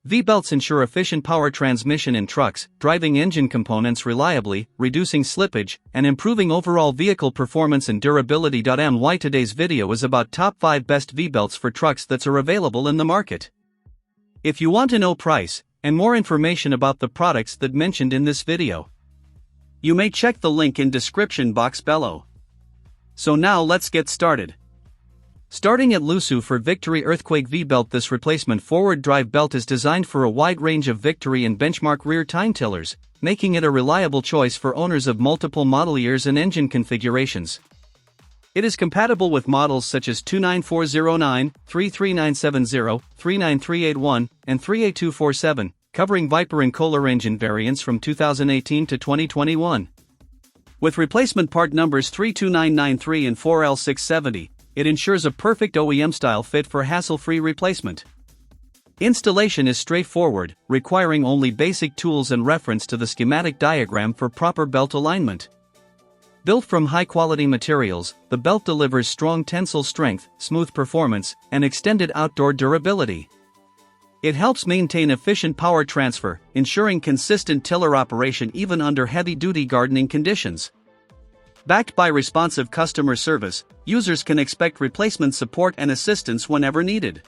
V-belts ensure efficient power transmission in trucks, driving engine components reliably, reducing slippage, and improving overall vehicle performance and durability. My today's video is about top 5 best V-belts for trucks that are available in the market. If you want to know price, and more information about the products that mentioned in this video, you may check the link in description box below. So now let's get started. Starting at Lusu for Victory Earthquake V-belt. This replacement forward drive belt is designed for a wide range of Victory and benchmark rear tine tillers, making it a reliable choice for owners of multiple model years and engine configurations. It is compatible with models such as 29409, 33970, 39381, and 38247, covering Viper and Kohler engine variants from 2018 to 2021. With replacement part numbers 32993 and 4L670, it ensures a perfect OEM-style fit for hassle-free replacement. Installation is straightforward, requiring only basic tools and reference to the schematic diagram for proper belt alignment. Built from high-quality materials, the belt delivers strong tensile strength, smooth performance, and extended outdoor durability. It helps maintain efficient power transfer, ensuring consistent tiller operation even under heavy-duty gardening conditions. Backed by responsive customer service, users can expect replacement support and assistance whenever needed.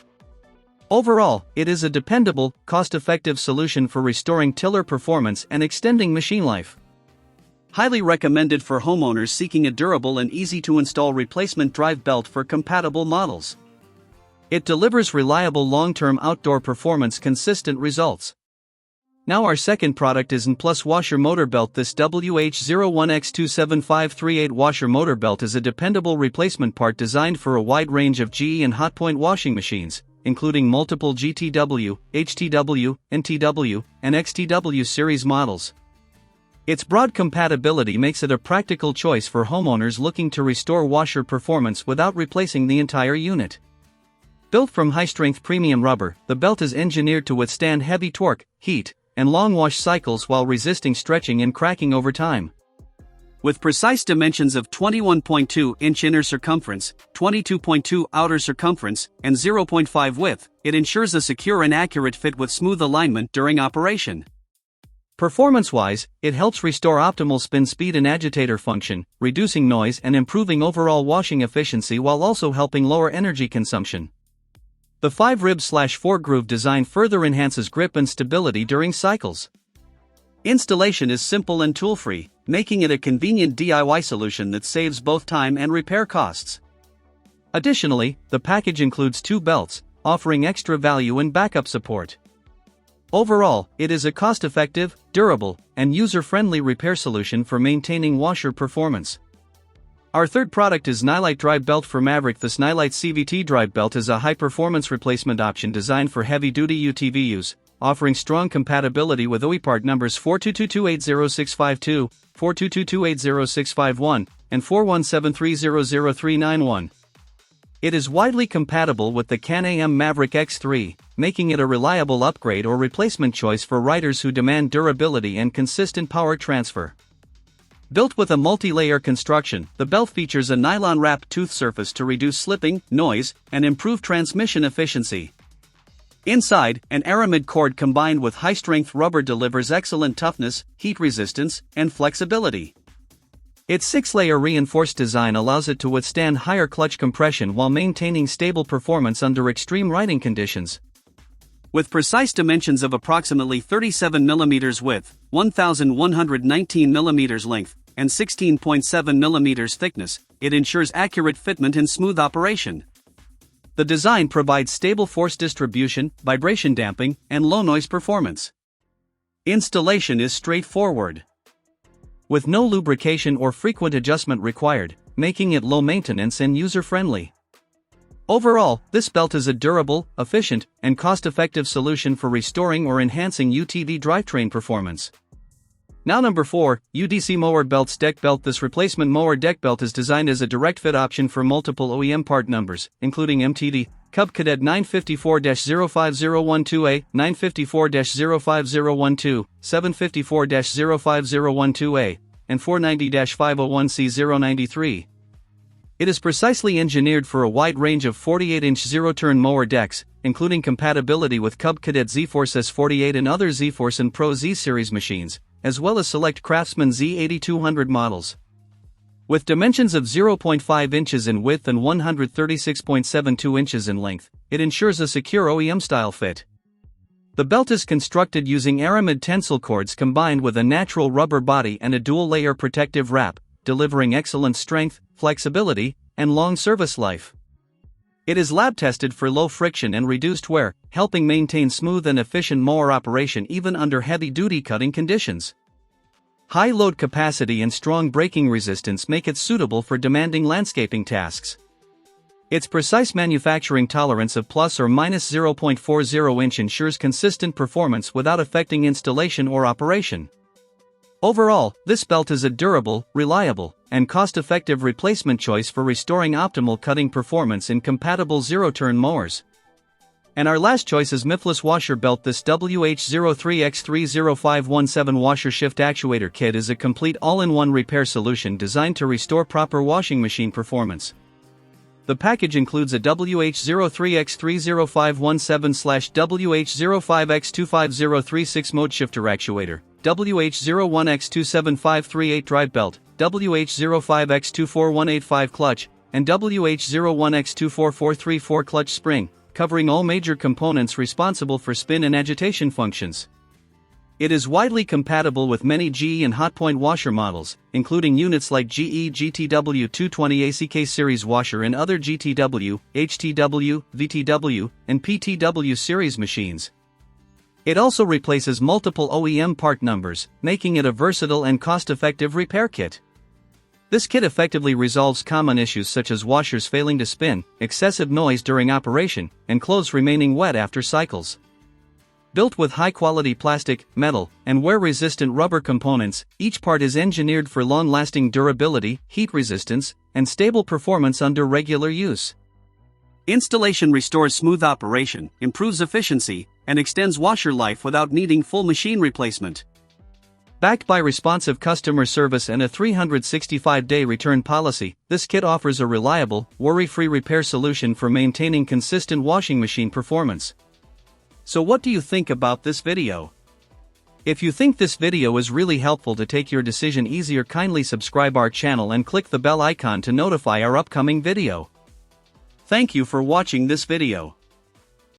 Overall, it is a dependable, cost-effective solution for restoring tiller performance and extending machine life. Highly recommended for homeowners seeking a durable and easy-to-install replacement drive belt for compatible models. It delivers reliable long-term outdoor performance consistent results. Now our second product is Nbplus washer motor belt. This WH01X27538 washer motor belt is a dependable replacement part designed for a wide range of GE and Hotpoint washing machines, including multiple GTW, HTW, NTW, and XTW series models. Its broad compatibility makes it a practical choice for homeowners looking to restore washer performance without replacing the entire unit. Built from high-strength premium rubber, the belt is engineered to withstand heavy torque, heat, and long wash cycles while resisting stretching and cracking over time. With precise dimensions of 21.2-inch inner circumference, 22.2 outer circumference, and 0.5 width, it ensures a secure and accurate fit with smooth alignment during operation. Performance-wise, it helps restore optimal spin speed and agitator function, reducing noise and improving overall washing efficiency while also helping lower energy consumption. The 5-rib/4-groove design further enhances grip and stability during cycles. Installation is simple and tool-free, making it a convenient DIY solution that saves both time and repair costs. Additionally, the package includes 2 belts, offering extra value and backup support. Overall, it is a cost-effective, durable, and user-friendly repair solution for maintaining washer performance. Our third product is Nilight drive belt for Maverick. This Nilight CVT drive belt is a high-performance replacement option designed for heavy-duty UTV use, offering strong compatibility with OE part numbers 422280652, 422280651, and 417300391. It is widely compatible with the Can-Am Maverick X3, making it a reliable upgrade or replacement choice for riders who demand durability and consistent power transfer. Built with a multi-layer construction, the belt features a nylon-wrapped tooth surface to reduce slipping, noise, and improve transmission efficiency. Inside, an aramid cord combined with high-strength rubber delivers excellent toughness, heat resistance, and flexibility. Its 6-layer reinforced design allows it to withstand higher clutch compression while maintaining stable performance under extreme riding conditions. With precise dimensions of approximately 37 mm width, 1,119 mm length, and 16.7 mm thickness, it ensures accurate fitment and smooth operation. The design provides stable force distribution, vibration damping, and low noise performance. Installation is straightforward, with no lubrication or frequent adjustment required, making it low maintenance and user-friendly. Overall, this belt is a durable, efficient, and cost-effective solution for restoring or enhancing UTV drivetrain performance. Now number 4, UDC Mower Belts Deck Belt. This replacement mower deck belt is designed as a direct fit option for multiple OEM part numbers, including MTD, Cub Cadet 954-05012A, 954-05012, 754-05012A, and 490-501C093. It is precisely engineered for a wide range of 48-inch zero-turn mower decks, including compatibility with Cub Cadet Z-Force S48 and other Z-Force and Pro Z-Series machines, as well as select Craftsman Z8200 models. With dimensions of 0.5 inches in width and 136.72 inches in length, it ensures a secure OEM-style fit. The belt is constructed using aramid tensile cords combined with a natural rubber body and a dual-layer protective wrap, delivering excellent strength, flexibility, and long service life. It is lab-tested for low friction and reduced wear, helping maintain smooth and efficient mower operation even under heavy-duty cutting conditions. High load capacity and strong braking resistance make it suitable for demanding landscaping tasks. Its precise manufacturing tolerance of plus or minus 0.40 inch ensures consistent performance without affecting installation or operation. Overall, this belt is a durable, reliable, and cost-effective replacement choice for restoring optimal cutting performance in compatible zero-turn mowers. And our last choice is Miflus washer belt. This WH03X30517 washer shift actuator kit is a complete all-in-one repair solution designed to restore proper washing machine performance. The package includes a WH03X30517/WH05X25036 mode shifter actuator, WH01X27538 drive belt, WH05X24185 clutch, and WH01X24434 clutch spring, covering all major components responsible for spin and agitation functions. It is widely compatible with many GE and Hotpoint washer models, including units like GE GTW 220 ACK series washer and other GTW, HTW, VTW, and PTW series machines. It also replaces multiple OEM part numbers, making it a versatile and cost-effective repair kit. This kit effectively resolves common issues such as washers failing to spin, excessive noise during operation, and clothes remaining wet after cycles. Built with high-quality plastic, metal, and wear-resistant rubber components, each part is engineered for long-lasting durability, heat resistance, and stable performance under regular use. Installation restores smooth operation, improves efficiency, and extends washer life without needing full machine replacement. Backed by responsive customer service and a 365-day return policy, this kit offers a reliable, worry-free repair solution for maintaining consistent washing machine performance. So what do you think about this video? If you think this video is really helpful to take your decision easier, kindly subscribe our channel and click the bell icon to notify our upcoming video. Thank you for watching this video.